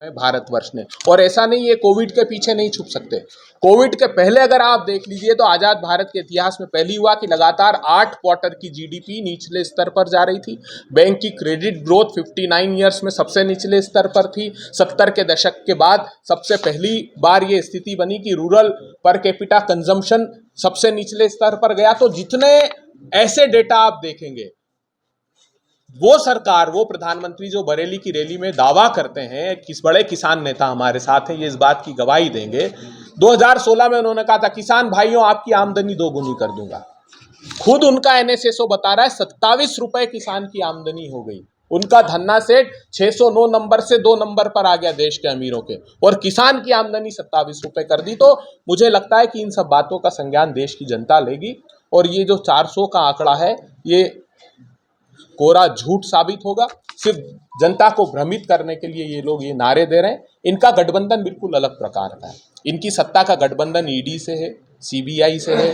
भारतवर्ष ने। और ऐसा नहीं, ये कोविड के पीछे नहीं छुप सकते। कोविड के पहले अगर आप देख लीजिए तो आजाद भारत के इतिहास में पहली हुआ कि लगातार 8 क्वार्टर की जीडीपी निचले स्तर पर जा रही थी। बैंक की क्रेडिट ग्रोथ 59 ईयर्स में सबसे निचले स्तर पर थी। 70 के दशक के बाद सबसे पहली बार ये स्थिति बनी कि रूरल पर कैपिटा कंजम्पशन सबसे निचले स्तर पर गया। तो जितने ऐसे डेटा आप देखेंगे, वो सरकार, वो प्रधानमंत्री जो बरेली की रैली में दावा करते हैं, किस बड़े किसान नेता हमारे साथ हैं, ये इस बात की गवाही देंगे। 2016 में उन्होंने कहा था, किसान भाइयों आपकी आमदनी दोगुनी कर दूंगा। खुद उनका एनएसएसओ बता रहा है 27 रुपए किसान की आमदनी हो गई। उनका धन्ना सेठ 609 नंबर से 2 नंबर पर आ गया देश के अमीरों के, और किसान की आमदनी 27 रुपए कर दी। तो मुझे लगता है कि इन सब बातों का संज्ञान देश की जनता लेगी, और ये जो 400 का आंकड़ा है ये कोरा झूठ साबित होगा। सिर्फ जनता को भ्रमित करने के लिए ये लोग ये नारे दे रहे हैं। इनका गठबंधन बिल्कुल अलग प्रकार का है। इनकी सत्ता का गठबंधन ईडी से है, सीबीआई से है,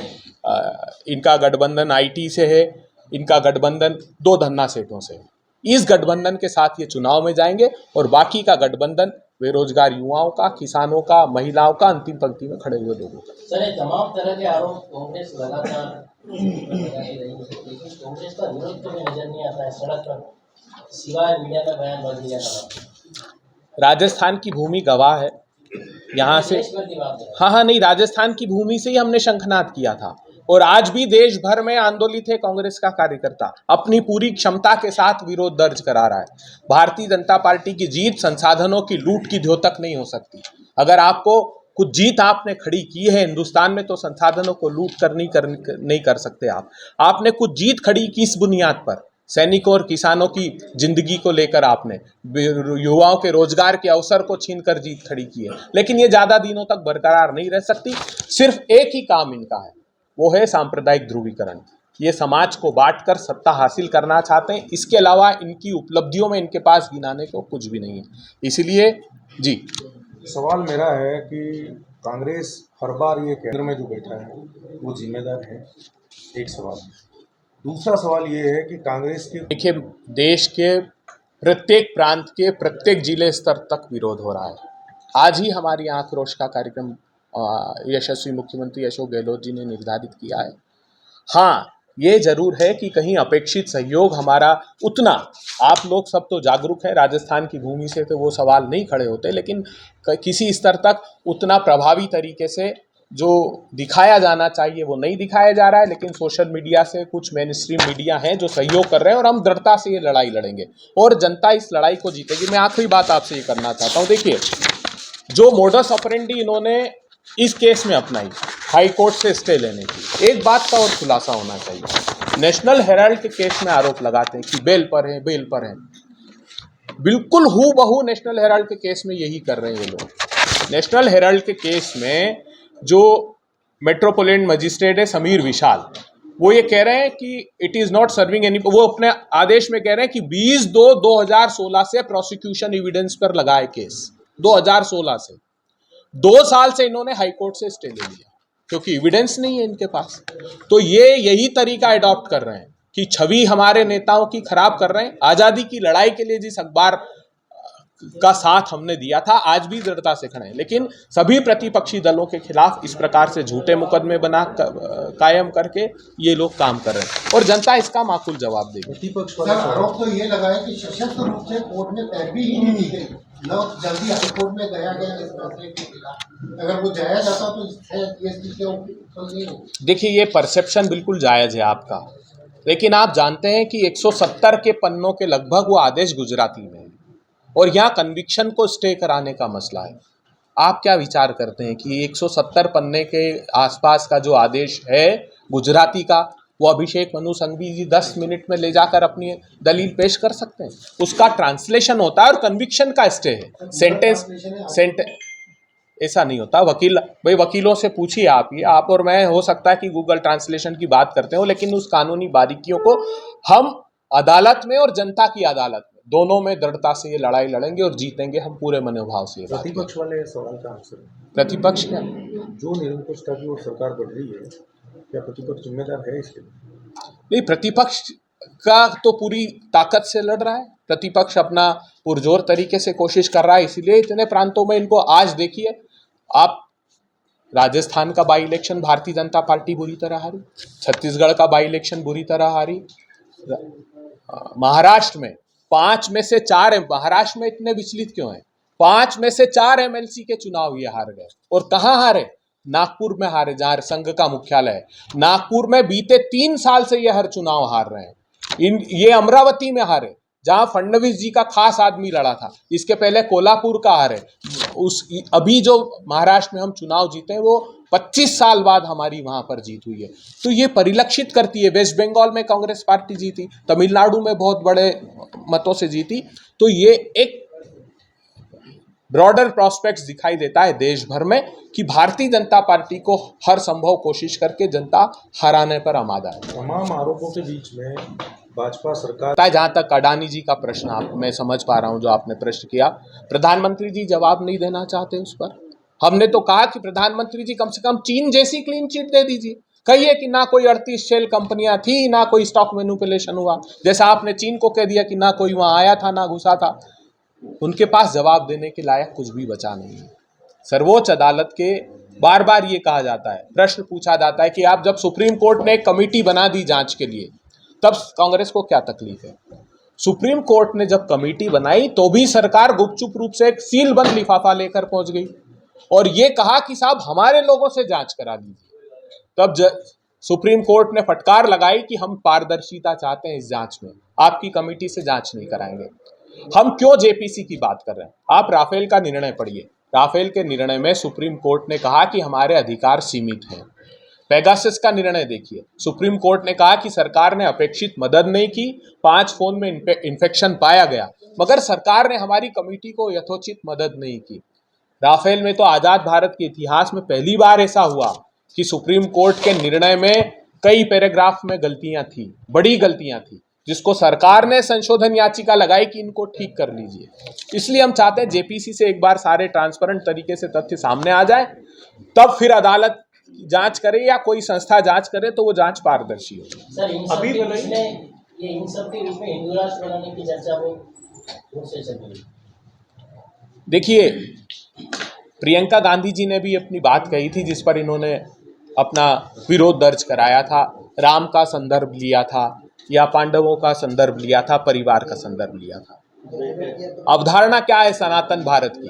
इनका गठबंधन आईटी से है, इनका गठबंधन 2 धन्ना सेठों से है। इस गठबंधन के साथ ये चुनाव में जाएंगे, और बाकी का गठबंधन बेरोजगार युवाओं का, किसानों का, महिलाओं का, अंतिम पंक्ति में खड़े हुए लोगों का। सर, ये तमाम तरह के आरोप कांग्रेस लगातार लगाती रही है, लेकिन कांग्रेस का विरोध तो नजर नहीं आता है सड़क पर, सिवाय मीडिया का बयानबाजी का। राजस्थान की भूमि गवाह है। यहाँ से हाँ, नहीं, राजस्थान की भूमि से ही हमने शंखनाद किया था, और आज भी देश भर में आंदोलित है कांग्रेस का कार्यकर्ता, अपनी पूरी क्षमता के साथ विरोध दर्ज करा रहा है। भारतीय जनता पार्टी की जीत संसाधनों की लूट की द्योतक नहीं हो सकती। अगर आपको कुछ जीत आपने खड़ी की है हिंदुस्तान में, तो संसाधनों को लूट नहीं कर सकते आप। आपने कुछ जीत खड़ी की इस बुनियाद पर, सैनिकों और किसानों की जिंदगी को लेकर आपने युवाओं के रोजगार के अवसर को छीनकर जीत खड़ी की है। लेकिन ये ज्यादा दिनों तक बरकरार नहीं रह सकती। सिर्फ एक ही काम इनका है, वो है सांप्रदायिक ध्रुवीकरण। ये समाज को बांटकर सत्ता हासिल करना चाहते हैं। इसके अलावा इनकी उपलब्धियों में इनके पास गिनाने को कुछ भी नहीं है। इसलिए जी, सवाल मेरा है कि कांग्रेस हर बार ये केंद्र में जो बैठा है वो जिम्मेदार है, एक सवाल। दूसरा सवाल ये है कि कांग्रेस के देखिए, देश के प्रत्येक प्रांत के प्रत्येक जिले स्तर तक विरोध हो रहा है। आज ही हमारी आक्रोश का कार्यक्रम यशस्वी मुख्यमंत्री अशोक गहलोत जी ने निर्धारित किया है। हाँ, ये जरूर है कि कहीं अपेक्षित सहयोग हमारा उतना, आप लोग सब तो जागरूक हैं, राजस्थान की भूमि से तो वो सवाल नहीं खड़े होते, लेकिन किसी स्तर तक उतना प्रभावी तरीके से जो दिखाया जाना चाहिए वो नहीं दिखाया जा रहा है। लेकिन सोशल मीडिया से कुछ मेन स्ट्रीम मीडिया हैं जो सहयोग कर रहे हैं, और हम दृढ़ता से ये लड़ाई लड़ेंगे, और जनता इस लड़ाई को जीतेगी। मैं आखिरी बात आपसे ये करना चाहता हूँ, देखिए, जो मोडस ऑपरेंडी इन्होंने इस केस में अपनाई, हाई कोर्ट से स्टे लेने की, एक बात का और खुलासा होना चाहिए। नेशनल हेराल्ड के केस में आरोप लगाते हैं कि बेल पर है, बेल पर है। बिल्कुल हूबहू नेशनल हेराल्ड के केस में यही कर रहे हैं ये लोग। नेशनल हेराल्ड के केस में जो मेट्रोपोलिटन मजिस्ट्रेट है समीर विशाल, वो ये कह रहे हैं कि it is not serving any, वो अपने आदेश में कह रहे हैं कि 20/2/2016 से प्रोसिक्यूशन एविडेंस पर लगा है केस। 2016 से 2 साल से इन्होंने हाईकोर्ट से स्टे ले लिया, क्योंकि एविडेंस नहीं है इनके पास। तो ये यही तरीका अडॉप्ट कर रहे हैं कि छवि हमारे नेताओं की खराब कर रहे हैं। आजादी की लड़ाई के लिए जिस अखबार का साथ हमने दिया था, आज भी दृढ़ता से खड़े हैं, लेकिन सभी प्रतिपक्षी दलों के खिलाफ इस प्रकार से झूठे मुकदमे बना कायम करके ये लोग काम कर रहे हैं, और जनता इसका माकूल जवाब देगी। प्रतिपक्ष पर आरोप तो ये लगा है कि सशस्त्र रूप से कोर्ट में पैरवी ही नहीं की गई, न जल्दी हाईकोर्ट में गया इस फैसले के खिलाफ। अगर वो जाया जाता तो देखिए, ये परसेप्शन बिल्कुल जायज है आपका, लेकिन आप जानते हैं कि 170 के पन्नों के लगभग वो आदेश गुजराती में है, और यहाँ कन्विक्शन को स्टे कराने का मसला है। आप क्या विचार करते हैं कि 170 पन्ने के आसपास का जो आदेश है गुजराती का, वो अभिषेक मनु संघवी जी 10 मिनट में ले जाकर अपनी दलील पेश कर सकते हैं? उसका ट्रांसलेशन होता है और कन्विक्शन का स्टे है। सेंटेंस ऐसा नहीं होता। वकीलों से पूछिए आप, ये आप और मैं हो सकता है कि गूगल ट्रांसलेशन की बात करते हो, लेकिन उस कानूनी बारीकियों को हम अदालत में और जनता की अदालत में दोनों में दृढ़ता से ये लड़ाई लड़ेंगे और जीतेंगे हम पूरे मनोभाव से। प्रतिपक्ष वाले सवाल का आंसर, प्रतिपक्ष क्या, जो निरंकुशता की ओर सरकार बढ़ रही है, क्या प्रतिपक्ष जिम्मेदार है इसके लिए? नहीं, प्रतिपक्ष का तो पूरी ताकत से लड़ रहा है, प्रतिपक्ष अपना पुरजोर तरीके से कोशिश कर रहा है, इसीलिए इतने प्रांतों में इनको आज देखिए आप, राजस्थान का by election Bharatiya Janata party बुरी तरह हारी, छत्तीसगढ़ का बाई इलेक्शन बुरी तरह हारी, महाराष्ट्र में 5 में से 4, महाराष्ट्र में इतने विचलित क्यों हैं? 5 में से 4 एमएलसी के चुनाव ये हार गए। और कहाँ हारे? नागपुर में हारे, जहां संघ का मुख्यालय है। नागपुर में बीते 3 साल से ये हर चुनाव हार रहे हैं। ये अमरावती में हारे, जहां फडणवीस जी का खास आदमी लड़ा था। इसके पहले कोल्हापुर का हारे। अभी जो महाराष्ट्र में हम चुनाव जीते हैं वो 25 साल बाद हमारी वहां पर जीत हुई है। तो ये परिलक्षित करती है। वेस्ट बंगाल में कांग्रेस पार्टी जीती, तमिलनाडु में बहुत बड़े मतों से जीती। तो ये एक ब्रॉडर प्रॉस्पेक्ट्स दिखाई देता है देश भर में कि भारतीय जनता पार्टी को हर संभव कोशिश करके जनता हराने पर आमादा है। तमाम आरोपों के बीच में भाजपा सरकार, जहां तक अडानी जी का प्रश्न आप, मैं समझ पा रहा हूं जो आपने प्रश्न किया, प्रधानमंत्री जी जवाब नहीं देना चाहते उस पर। हमने तो कहा कि प्रधानमंत्री जी कम से कम चीन जैसी क्लीन चिट दे दीजिए, कहिए कि ना कोई 38 शेल कंपनियां थी, ना कोई स्टॉक मैनिपुलेशन हुआ, जैसा आपने चीन को कह दिया कि ना कोई वहां आया था ना घुसा था। उनके पास जवाब देने के लायक कुछ भी बचा नहीं है। सर्वोच्च अदालत के बार बार ये कहा जाता है, प्रश्न पूछा जाता है कि आप जब सुप्रीम कोर्ट ने एक कमेटी बना दी जांच के लिए, तब कांग्रेस को क्या तकलीफ है? सुप्रीम कोर्ट ने जब कमेटी बनाई तो भी सरकार गुपचुप रूप से एक सील बंद लिफाफा लेकर पहुंच गई और ये कहा कि साहब हमारे लोगों से जांच करा दीजिए। तब सुप्रीम कोर्ट ने फटकार लगाई कि हम पारदर्शिता चाहते हैं इस जांच में, आपकी कमेटी से जांच नहीं कराएंगे। हम क्यों जेपीसी की बात कर रहे हैं? आप राफेल का निर्णय पढ़िए। राफेल के निर्णय में सुप्रीम कोर्ट ने कहा कि हमारे अधिकार सीमित हैं। पेगासस का निर्णय देखिए, सुप्रीम कोर्ट ने कहा कि सरकार ने अपेक्षित मदद नहीं की, 5 फोन में इन्फेक्शन पाया गया, मगर सरकार ने हमारी कमेटी को यथोचित मदद नहीं की। राफेल में तो आजाद भारत के इतिहास में पहली बार ऐसा हुआ कि सुप्रीम कोर्ट के निर्णय में कई पैराग्राफ में गलतियां थी, बड़ी गलतियां थी, जिसको सरकार ने संशोधन याचिका लगाई कि इनको ठीक कर लीजिए। इसलिए हम चाहते हैं जेपीसी से एक बार सारे ट्रांसपेरेंट तरीके से तथ्य सामने आ जाए, तब फिर अदालत जांच करे या कोई संस्था जांच करे तो वो जांच पारदर्शी हो। सर, इन सब के बीच में हिंदू राष्ट्र बनाने की चर्चा वो से चल रही है। देखिए, प्रियंका गांधी जी ने भी अपनी बात कही थी जिस पर इन्होंने अपना विरोध दर्ज कराया था। राम का संदर्भ लिया था या पांडवों का संदर्भ लिया था, परिवार का संदर्भ लिया था। अवधारणा क्या है सनातन भारत की,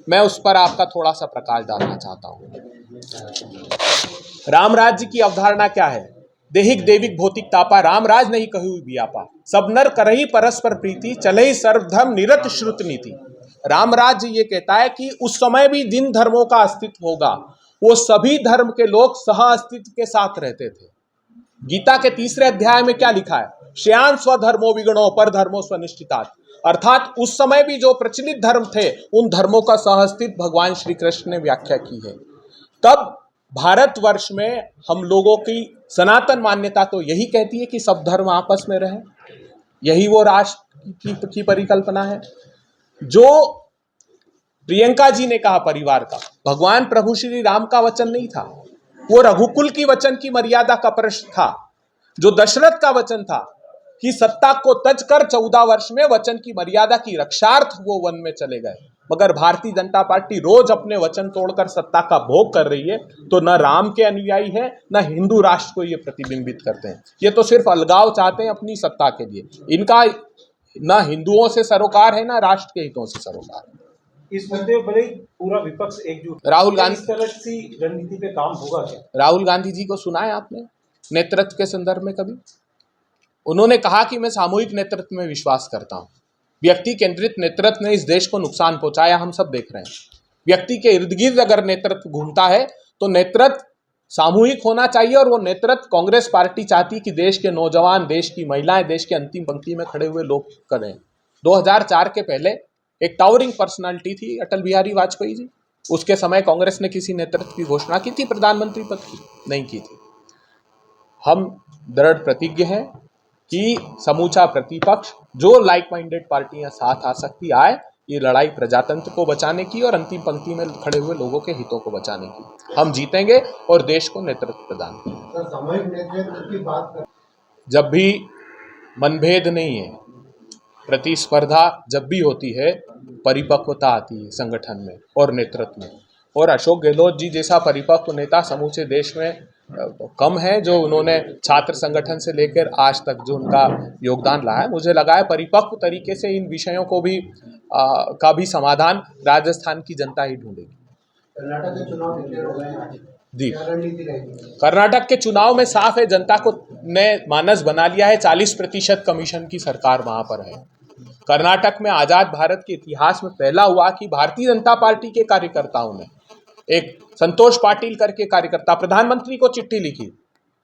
मैं उस पर आपका थोड़ा सा प्रकाश डालना चाहता हूँ। राम राज्य की अवधारणा क्या है? देहिक देविक भौतिक तापा, राम राज नहीं कहु बियापा, सब नर करही परस्पर प्रीति, चलहि सर्वधर्म निरत श्रुत नीति। राम राज्य ये कहता है कि उस समय भी जिन धर्मों का अस्तित्व होगा वो सभी धर्म के लोग सह अस्तित्व के साथ रहते थे। गीता के 3रे अध्याय में क्या लिखा है? श्रेयान स्वधर्मो विगुणो पर धर्मो स्वनिष्ठितात्, अर्थात उस समय भी जो प्रचलित धर्म थे उन धर्मों का सह अस्तित्व भगवान श्री कृष्ण ने व्याख्या की है। तब भारतवर्ष में हम लोगों की सनातन मान्यता तो यही कहती है कि सब धर्म आपस में रहे, यही वो राष्ट्र की परिकल्पना है। जो प्रियंका जी ने कहा परिवार का, भगवान प्रभु श्री राम का वचन नहीं था, वो रघुकुल की वचन की मर्यादा का प्रश्न था। जो दशरथ का वचन था कि सत्ता को तज कर 14 वर्ष में वचन की मर्यादा की रक्षार्थ वो वन में चले गए। मगर भारतीय जनता पार्टी रोज अपने वचन तोड़कर सत्ता का भोग कर रही है, तो न राम के अनुयायी है न हिंदू राष्ट्र को ये प्रतिबिंबित करते हैं। ये तो सिर्फ अलगाव चाहते हैं अपनी सत्ता के लिए। इनका न हिंदुओं से सरोकार है न राष्ट्र के हितों से सरोकार है। इस मुद्दे पर भले ही पूरा विपक्ष एकजुट, राहुल गांधी, इस तरह की रणनीति पे काम होगा क्या? राहुल गांधी जी को सुना है आपने नेतृत्व के संदर्भ में कभी? उन्होंने कहा कि मैं सामूहिक नेतृत्व में विश्वास करता हूं। व्यक्ति केंद्रित नेतृत्व ने इस देश को नुकसान पहुंचाया, हम सब देख रहे हैं। व्यक्ति के इर्द गिर्द अगर नेतृत्व घूमता है तो नेतृत्व सामूहिक होना चाहिए, और वो नेतृत्व कांग्रेस पार्टी चाहती कि देश के नौजवान, देश की महिलाएं, देश के अंतिम पंक्ति में खड़े हुए लोग करें। 2004 के पहले एक टावरिंग पर्सनालिटी थी अटल बिहारी वाजपेयी जी। उसके समय कांग्रेस ने किसी नेतृत्व की घोषणा की थी प्रधानमंत्री पद की? नहीं की थी। हम दृढ़ प्रतिज्ञ हैं कि समूचा प्रतिपक्ष, जो लाइक माइंडेड पार्टियां साथ आ सकती आए, ये लड़ाई प्रजातंत्र को बचाने की और अंतिम पंक्ति में खड़े हुए लोगों के हितों को बचाने की। हम जीतेंगे और देश को नेतृत्व प्रदान करेंगे। सामूहिक नेतृत्व की बात कर, जब भी मनभेद नहीं है। प्रतिस्पर्धा जब भी होती है परिपक्वता आती है संगठन में और नेतृत्व में, और अशोक गहलोत जी जैसा परिपक्व नेता समूचे देश में कम है, जो उन्होंने छात्र संगठन से लेकर आज तक जो उनका योगदान रहा है। मुझे लगा है परिपक्व तरीके से इन विषयों को भी का भी समाधान राजस्थान की जनता ही ढूंढेगी। कर्नाटक के चुनाव डिक्लेयर हो गए आज। जी, क्या रणनीति रहेगी? कर्नाटक के चुनाव में साफ है, जनता को ने मानस बना लिया है। 40% कमीशन की सरकार वहां पर है। कर्नाटक में आजाद भारत के इतिहास में पहला हुआ कि भारतीय जनता पार्टी के कार्यकर्ताओं ने, एक संतोष पाटिल करके कार्यकर्ता, प्रधानमंत्री को चिट्ठी लिखी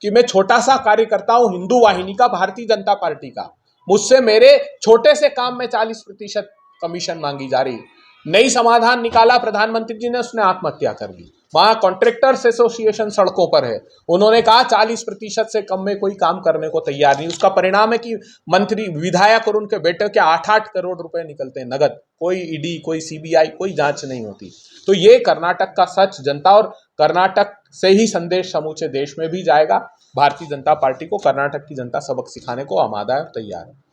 कि मैं छोटा सा कार्यकर्ता हूं हिंदू वाहिनी का, भारतीय जनता पार्टी का, मुझसे मेरे छोटे से काम में 40% कमीशन मांगी जा रही। नई समाधान निकाला प्रधानमंत्री जी ने, उसने आत्महत्या कर ली। वहां कॉन्ट्रैक्टर्स एसोसिएशन सड़कों पर है, उन्होंने कहा 40% से कम में कोई काम करने को तैयार नहीं। उसका परिणाम है कि मंत्री, विधायक और उनके बेटे के 8-8 करोड़ रुपए निकलते हैं नगद, कोई ईडी, कोई सीबीआई, कोई जांच नहीं होती। तो ये कर्नाटक का सच जनता, और कर्नाटक से ही संदेश समूचे देश में भी जाएगा। भारतीय जनता पार्टी को कर्नाटक की जनता सबक सिखाने को आमादा है, तैयार है।